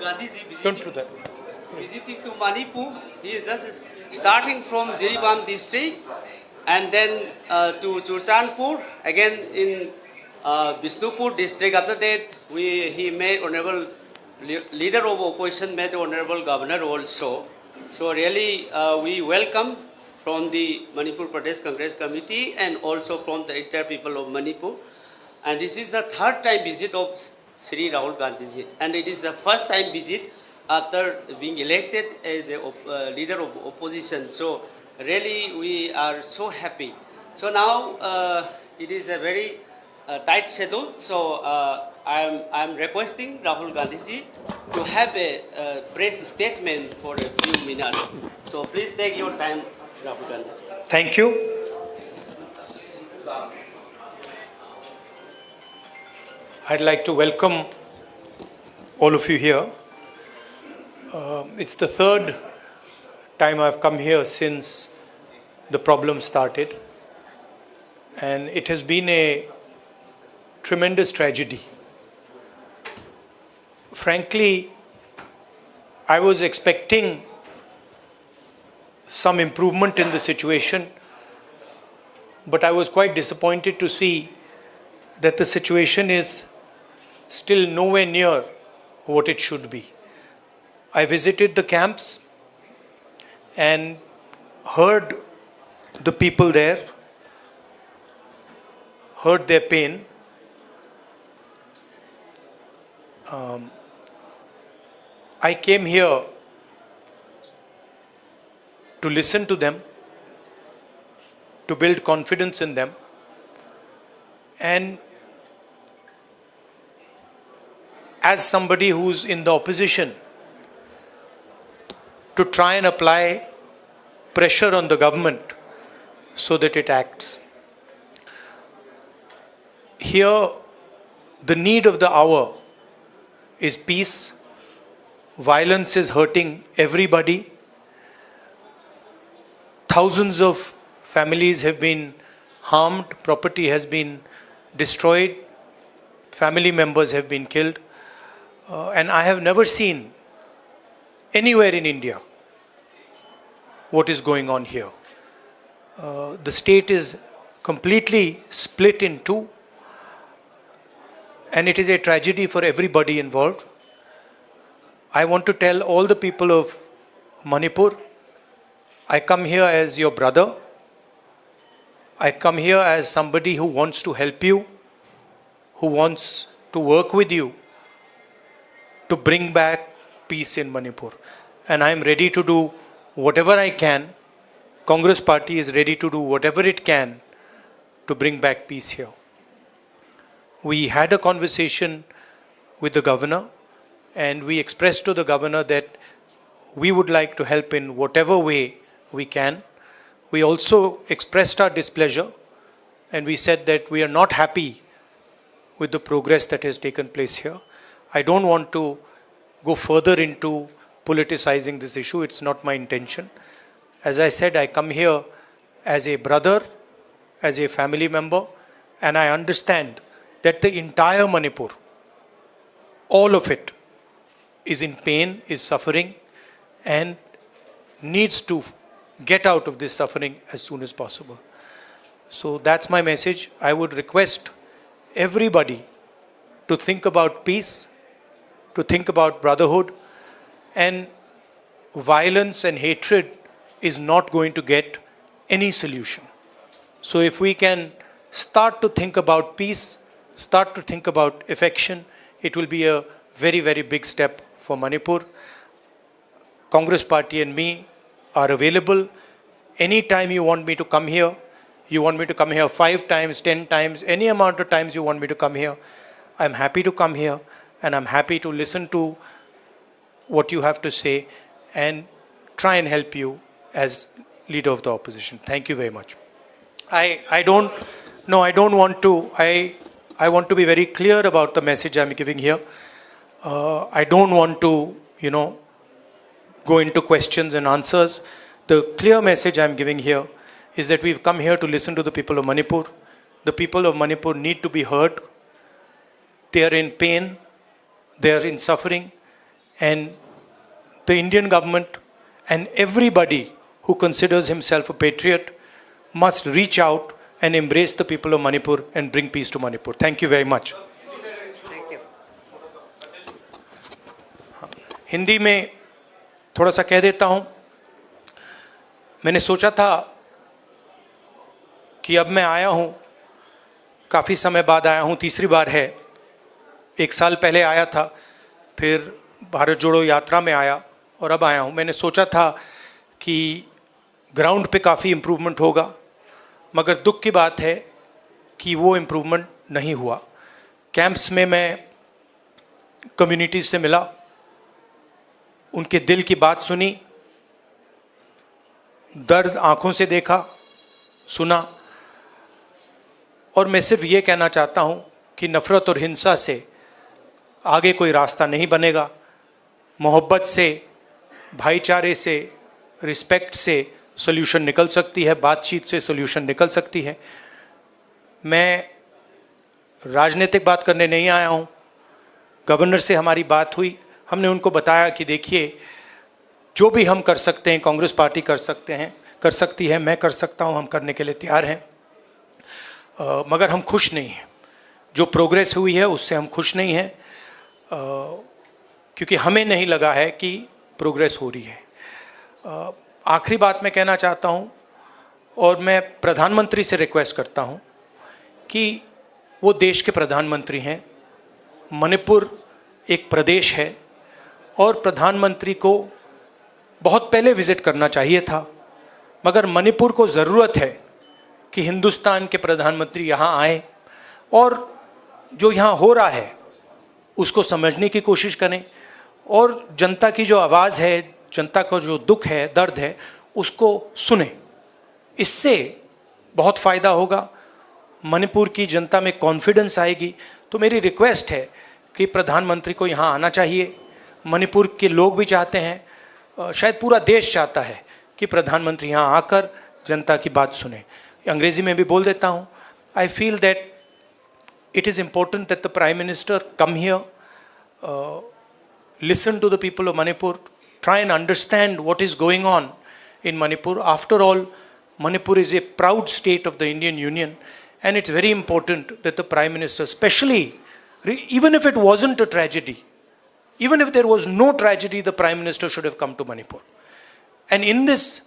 Gandhi ji Don't do that. visiting to Manipur. He is just starting from Jiribam district and then to Churchandpur, again in Bishnupur district. After that, he made honorable leader of opposition, made honorable governor also. So really, we welcome from the Manipur Pradesh Congress Committee and also from the entire people of Manipur. And this is the third time visit of Sri Rahul Gandhi ji. And it is the first time visit after being elected as a leader of opposition. So really we are so happy. So now it is a very tight schedule. So I am requesting Rahul Gandhi ji to have a press statement for a few minutes. So please take your time, Rahul Gandhi ji. Thank you. I'd like to welcome all of you here. It's the third time I've come here since the problem started, and it has been a tremendous tragedy. Frankly, I was expecting some improvement in the situation, but I was quite disappointed to see that the situation is still nowhere near what it should be. I visited the camps and heard the people there, heard their pain. I came here to listen to them, to build confidence in them, and as somebody who's in the opposition, to try and apply pressure on the government so that it acts. Here, the need of the hour is peace. Violence is hurting everybody. Thousands of families have been harmed, property has been destroyed, family members have been killed. And I have never seen anywhere in India what is going on here. The state is completely split in two, and it is a tragedy for everybody involved. I want to tell all the people of Manipur, I come here as your brother. I come here as somebody who wants to help you, who wants to work with you to bring back peace in Manipur. And I am ready to do whatever I can. Congress Party is ready to do whatever it can to bring back peace here. We had a conversation with the governor, and we expressed to the governor that we would like to help in whatever way we can. We also expressed our displeasure, and we said that we are not happy with the progress that has taken place here. I don't want to go further into politicizing this issue. It's not my intention. As I said, I come here as a brother, as a family member, and I understand that the entire Manipur, all of it, is in pain, is suffering, and needs to get out of this suffering as soon as possible. So that's my message. I would request everybody to think about peace, to think about brotherhood, and violence and hatred is not going to get any solution. So if we can start to think about peace, start to think about affection, it will be a very, very big step for Manipur. Congress Party and me are available. Anytime you want me to come here, you want me to come here 5 times, 10 times, any amount of times you want me to come here, I'm happy to come here, and I'm happy to listen to what you have to say and try and help you as leader of the opposition. Thank you very much. I want to be very clear about the message I'm giving here. I don't want to, go into questions and answers. The clear message I'm giving here is that we've come here to listen to the people of Manipur. The people of Manipur need to be heard. They are in pain. They are in suffering. and the Indian government and everybody who considers himself a patriot must reach out and embrace the people of Manipur and bring peace to Manipur. Thank you very much. Thank you. Hindi में थोड़ा सा कह देता हूँ. मैंने सोचा था कि अब मैं आया हूँ, काफ़ी समय बाद आया हूँ, तीसरी बार है. 1 साल पहले आया था, फिर भारत जोड़ो यात्रा में आया और अब आया हूँ. मैंने सोचा था कि ग्राउंड पे काफ़ी इम्प्रूवमेंट होगा, मगर दुख की बात है कि वो इम्प्रूवमेंट नहीं हुआ. कैंप्स में मैं कम्युनिटी से मिला, उनके दिल की बात सुनी, दर्द आंखों से देखा, सुना, और मैं सिर्फ ये कहना चाहता हूँ कि नफ़रत और हिंसा से आगे कोई रास्ता नहीं बनेगा. मोहब्बत से, भाईचारे से, रिस्पेक्ट से सॉल्यूशन निकल सकती है, बातचीत से सॉल्यूशन निकल सकती है. मैं राजनीतिक बात करने नहीं आया हूँ. गवर्नर से हमारी बात हुई, हमने उनको बताया कि देखिए, जो भी हम कर सकते हैं, कांग्रेस पार्टी कर सकती है, मैं कर सकता हूँ, हम करने के लिए तैयार हैं. मगर हम खुश नहीं हैं. जो प्रोग्रेस हुई है उससे हम खुश नहीं हैं, क्योंकि हमें नहीं लगा है कि प्रोग्रेस हो रही है. आखिरी बात मैं कहना चाहता हूँ, और मैं प्रधानमंत्री से रिक्वेस्ट करता हूँ कि वो देश के प्रधानमंत्री हैं. मणिपुर एक प्रदेश है और प्रधानमंत्री को बहुत पहले विज़िट करना चाहिए था, मगर मणिपुर को ज़रूरत है कि हिंदुस्तान के प्रधानमंत्री यहाँ आए और जो यहाँ हो रहा है उसको समझने की कोशिश करें, और जनता की जो आवाज़ है, जनता का जो दुख है, दर्द है, उसको सुने. इससे बहुत फ़ायदा होगा, मणिपुर की जनता में कॉन्फिडेंस आएगी. तो मेरी रिक्वेस्ट है कि प्रधानमंत्री को यहाँ आना चाहिए. मणिपुर के लोग भी चाहते हैं, शायद पूरा देश चाहता है कि प्रधानमंत्री यहाँ आकर जनता की बात सुने. अंग्रेज़ी में भी बोल देता हूँ. I feel that it is important that the Prime Minister come here, listen to the people of Manipur, try and understand what is going on in Manipur. After all, Manipur is a proud state of the Indian Union, and it's very important that the Prime Minister, especially, even if it wasn't a tragedy, even if there was no tragedy, the Prime Minister should have come to Manipur. And in this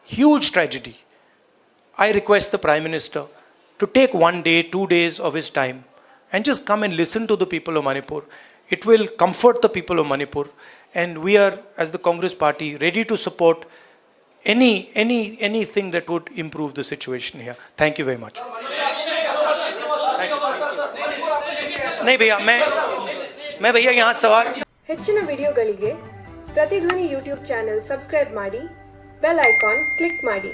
huge tragedy, I request the Prime Minister to take 1 day, 2 days of his time and just come and listen to the people of Manipur. It will comfort the people of Manipur, and we are, as the Congress Party, ready to support anything that would improve the situation here. Thank you very much. नहीं भैया, मैं भैया यहाँ सवाल. ಹೆಚ್ಚಿನ ವಿಡಿಯೋಗಳಿಗೆ ಪ್ರತಿಧ್ವನಿ YouTube channel subscribe ಮಾಡಿ, bell icon click ಮಾಡಿ.